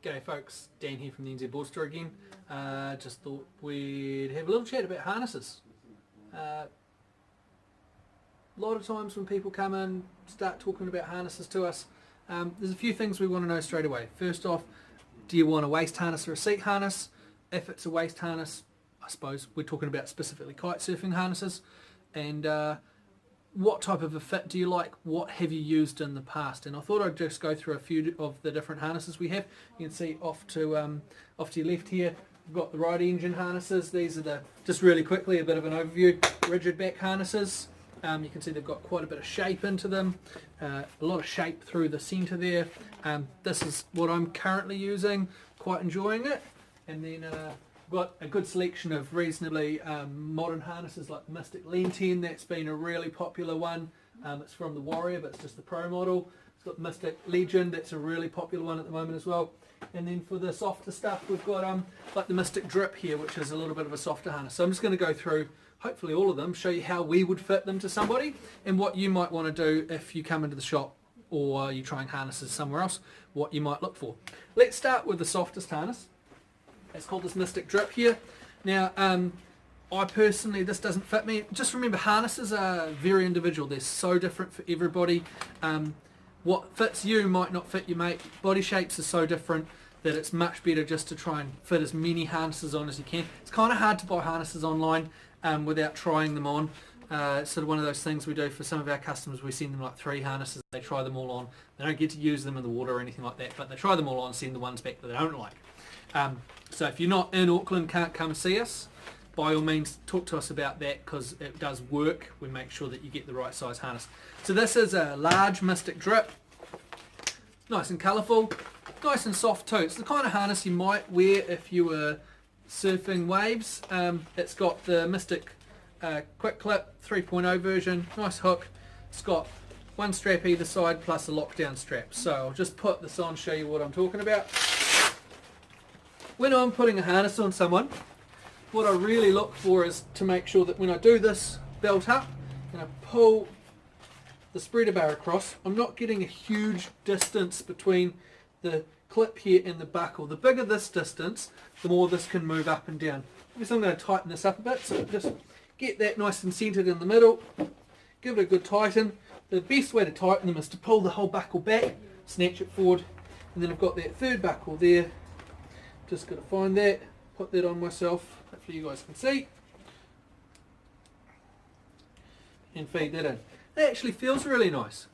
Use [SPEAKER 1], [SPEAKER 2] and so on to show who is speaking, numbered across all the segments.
[SPEAKER 1] G'day folks, Dan here from the NZ Boardstore again. Just thought we'd have a little chat about harnesses. A lot of times when people come in, start talking about harnesses to us, there's a few things we want to know straight away. First off, do you want a waist harness or a seat harness? If it's a waist harness, I suppose we're talking about specifically kitesurfing harnesses. And what type of a fit do you like? What have you used in the past? And I thought I'd just go through a few of the different harnesses we have. You can see off to your left here, we've got the right engine harnesses. These are just really quickly, a bit of an overview, rigid back harnesses. You can see they've got quite a bit of shape into them, a lot of shape through the centre there. This is what I'm currently using, quite enjoying it. And then got a good selection of reasonably modern harnesses like the Mystic Lean 10. That's been a really popular one. It's from the Warrior, but it's just the Pro model. It's got the Mystic Legend. That's a really popular one at the moment as well. And then for the softer stuff, we've got like the Mystic Drip here, which is a little bit of a softer harness. So I'm just going to go through hopefully all of them, show you how we would fit them to somebody and what you might want to do if you come into the shop or you're trying harnesses somewhere else, what you might look for. Let's start with the softest harness. It's called this Mystic Drip here. Now, I personally, this doesn't fit me. Just remember, harnesses are very individual. They're so different for everybody. What fits you might not fit your mate. Body shapes are so different that it's much better just to try and fit as many harnesses on as you can. It's kind of hard to buy harnesses online without trying them on. It's sort of one of those things we do for some of our customers. We send them like 3 harnesses. They try them all on. They don't get to use them in the water or anything like that, but they try them all on and send the ones back that they don't like. So if you're not in Auckland, can't come see us, by all means talk to us about that, because it does work. We make sure that you get the right size harness. So this is a large Mystic Drip, nice and colourful, nice and soft too. It's the kind of harness you might wear if you were surfing waves. It's got the Mystic Quick Clip 3.0 version, nice hook. It's got one strap either side plus a lockdown strap. So I'll just put this on, show you what I'm talking about. When I'm putting a harness on someone, what I really look for is to make sure that when I do this belt up and I pull the spreader bar across, I'm not getting a huge distance between the clip here and the buckle. The bigger this distance, the more this can move up and down. So I'm going to tighten this up a bit, so just get that nice and centered in the middle, give it a good tighten. The best way to tighten them is to pull the whole buckle back, snatch it forward, and then I've got that third buckle there. Just got to find that, put that on myself, hopefully you guys can see, and feed that in. It actually feels really nice.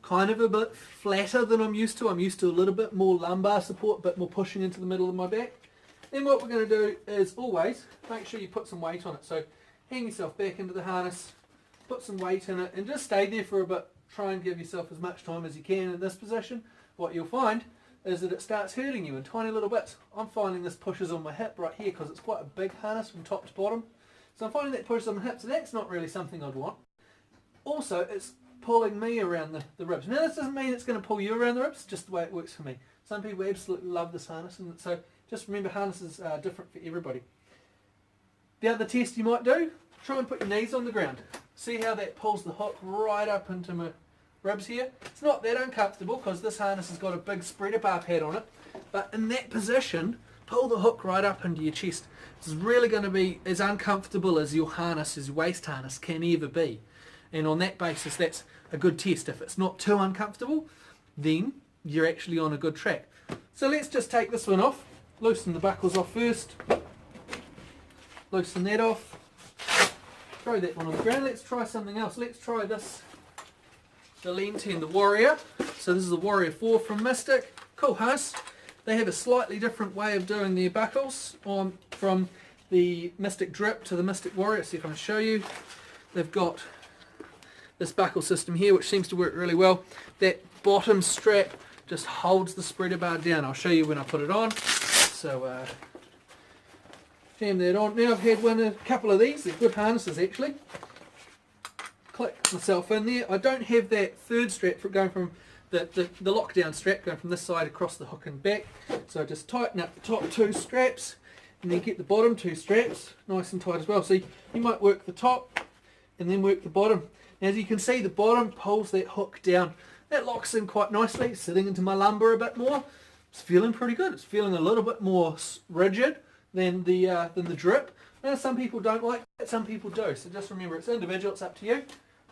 [SPEAKER 1] Kind of a bit flatter than I'm used to. I'm used to a little bit more lumbar support, a bit more pushing into the middle of my back. Then what we're going to do is always make sure you put some weight on it. So hang yourself back into the harness, put some weight in it, and just stay there for a bit. Try and give yourself as much time as you can in this position. What you'll find is that it starts hurting you in tiny little bits. I'm finding this pushes on my hip right here because it's quite a big harness from top to bottom. So I'm finding that pushes on my hip, so that's not really something I'd want. Also, it's pulling me around the ribs. Now this doesn't mean it's going to pull you around the ribs, just the way it works for me. Some people absolutely love this harness, and so just remember, harnesses are different for everybody. The other test you might do, try and put your knees on the ground. See how that pulls the hook right up into my ribs here. It's not that uncomfortable because this harness has got a big spreader bar pad on it, but in that position, pull the hook right up into your chest. This is really going to be as uncomfortable as your harness, as your waist harness can ever be. And on that basis, that's a good test. If it's not too uncomfortable, then you're actually on a good track. So let's just take this one off. Loosen the buckles off first. Loosen that off. Throw that one on the ground. Let's try something else. Let's try this. The Lean 10, the Warrior. So this is the Warrior 4 from Mystic. Cool harness. They have a slightly different way of doing their buckles from the Mystic Drip to the Mystic Warrior. See if I can show you. They've got this buckle system here, which seems to work really well. That bottom strap just holds the spreader bar down. I'll show you when I put it on. So jam that on. Now I've had a couple of these. They're good harnesses actually. Click myself in there. I don't have that third strap for going from the lockdown strap going from this side across the hook and back. So just tighten up the top 2 straps and then get the bottom 2 straps nice and tight as well. So you might work the top and then work the bottom. Now, as you can see, the bottom pulls that hook down. That locks in quite nicely, sitting into my lumbar a bit more. it's feeling pretty good. It's feeling a little bit more rigid than the drip. Now, some people don't like it, some people do. So just remember, it's individual, it's up to you.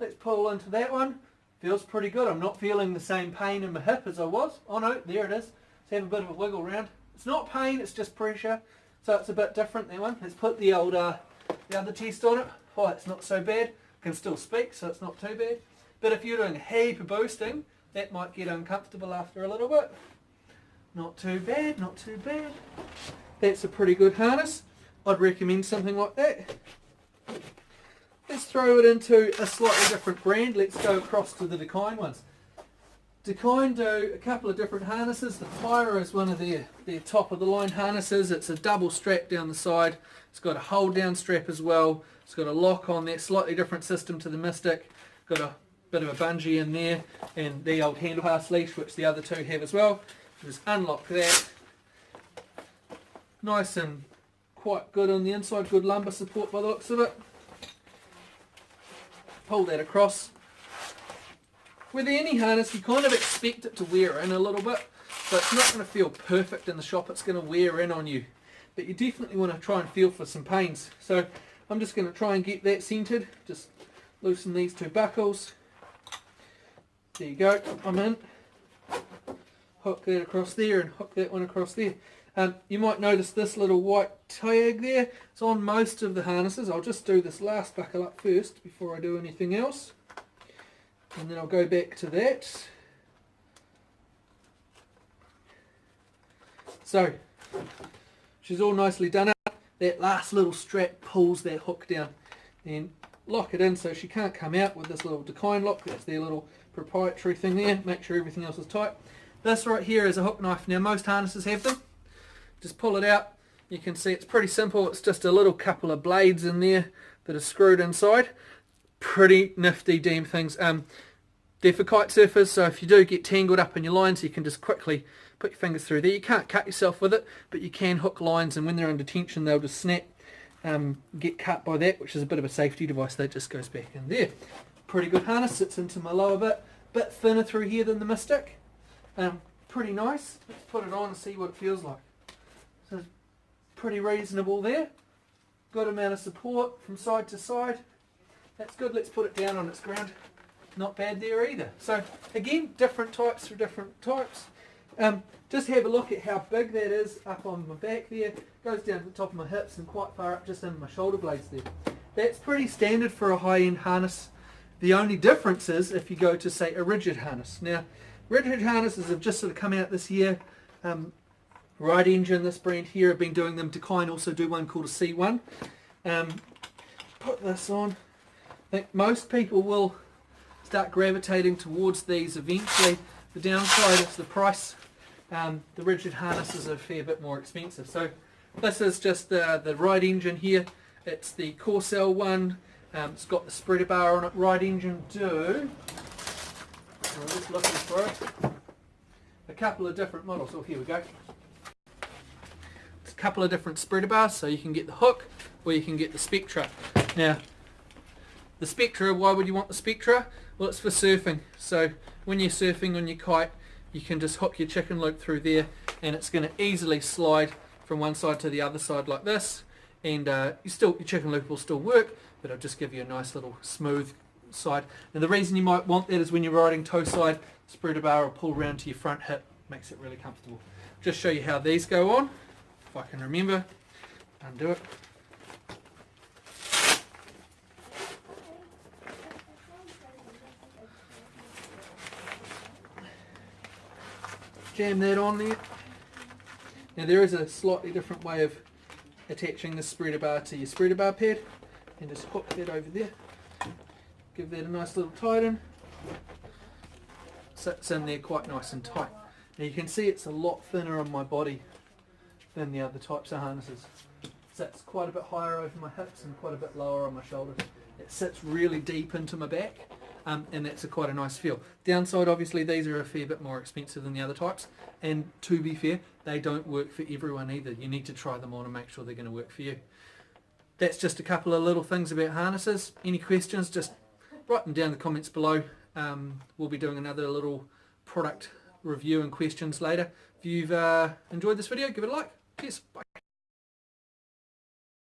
[SPEAKER 1] Let's pull into that one. Feels pretty good. I'm not feeling the same pain in my hip as I was. Oh no, there it is. Let's have a bit of a wiggle around. It's not pain, it's just pressure. So it's a bit different, that one. Let's put the other test on it. Oh, it's not so bad. Can still speak, so it's not too bad. But if you're doing a heap of boosting, that might get uncomfortable after a little bit. Not too bad, not too bad. That's a pretty good harness. I'd recommend something like that. Let's throw it into a slightly different brand. Let's go across to the Dakine ones. Dakine do a couple of different harnesses. The Pyro is one of their top of the line harnesses. It's a double strap down the side. It's got a hold down strap as well. It's got a lock on there, slightly different system to the Mystic. Got a bit of a bungee in there and the old handlepass leash, which the other two have as well. Just unlock that. Nice and quite good on the inside, good lumbar support by the looks of it. Pull that across. With any harness, you kind of expect it to wear in a little bit, so it's not going to feel perfect in the shop, it's going to wear in on you. But you definitely want to try and feel for some pains. So I'm just going to try and get that centered. Just loosen these two buckles. There you go, I'm in. Hook that across there and hook that one across there. You might notice this little white tag there. It's on most of the harnesses. I'll just do this last buckle up first before I do anything else. And then I'll go back to that. So, she's all nicely done up. That last little strap pulls that hook down. Then lock it in so she can't come out with this little Dakine lock. That's their little proprietary thing there. Make sure everything else is tight. This right here is a hook knife. Now most harnesses have them. Just pull it out. You can see it's pretty simple. It's just a little couple of blades in there that are screwed inside. Pretty nifty damn things. They're for kite surfers, so if you do get tangled up in your lines, you can just quickly put your fingers through there. You can't cut yourself with it, but you can hook lines, and when they're under tension, they'll just snap, get cut by that, which is a bit of a safety device. That just goes back in there. Pretty good harness. Sits into my lower bit thinner through here than the Mystic. Pretty nice. Let's put it on and see what it feels like. So pretty reasonable there. Good amount of support from side to side. That's good. Let's put it down on its ground. Not bad there either. So again, different types for different types. Just have a look at how big that is up on my back there. Goes down to the top of my hips and quite far up just into my shoulder blades there. That's pretty standard for a high-end harness. The only difference is if you go to, say, a rigid harness. Now, rigid harnesses have just sort of come out this year. Ride Engine, this brand here, have been doing them. Dakine also do one called a C1. Put this on. I think most people will start gravitating towards these eventually. The downside is the price. The rigid harnesses are a fair bit more expensive. So this is just the Ride Engine here. It's the Corsair one. It's got the spreader bar on it. Ride Engine do. I'm just looking for it. A couple of different models. Oh, here we go. It's a couple of different spreader bars, so you can get the hook or you can get the Spectra. Now, the Spectra, why would you want the Spectra? Well, it's for surfing. So when you're surfing on your kite, you can just hook your chicken loop through there, and it's going to easily slide from one side to the other side like this. And your chicken loop will still work, but it'll just give you a nice little smooth side. And the reason you might want that is when you're riding toe side, spreader bar will pull around to your front hip, makes it really comfortable. Just show you how these go on, if I can remember. Undo it. Jam that on there. Now there is a slightly different way of attaching this spreader bar to your spreader bar pad, and just hook that over there. Give that a nice little tighten. Sits in there quite nice and tight. Now you can see it's a lot thinner on my body than the other types of harnesses. Sits quite a bit higher over my hips and quite a bit lower on my shoulders. It sits really deep into my back, and that's quite a nice feel. Downside, obviously, these are a fair bit more expensive than the other types, and to be fair, they don't work for everyone either. You need to try them on and make sure they're going to work for you. That's just a couple of little things about harnesses. Any questions, just write them down in the comments below. We'll be doing another little product review and questions later. If you've enjoyed this video, give it a like. Cheers. Bye.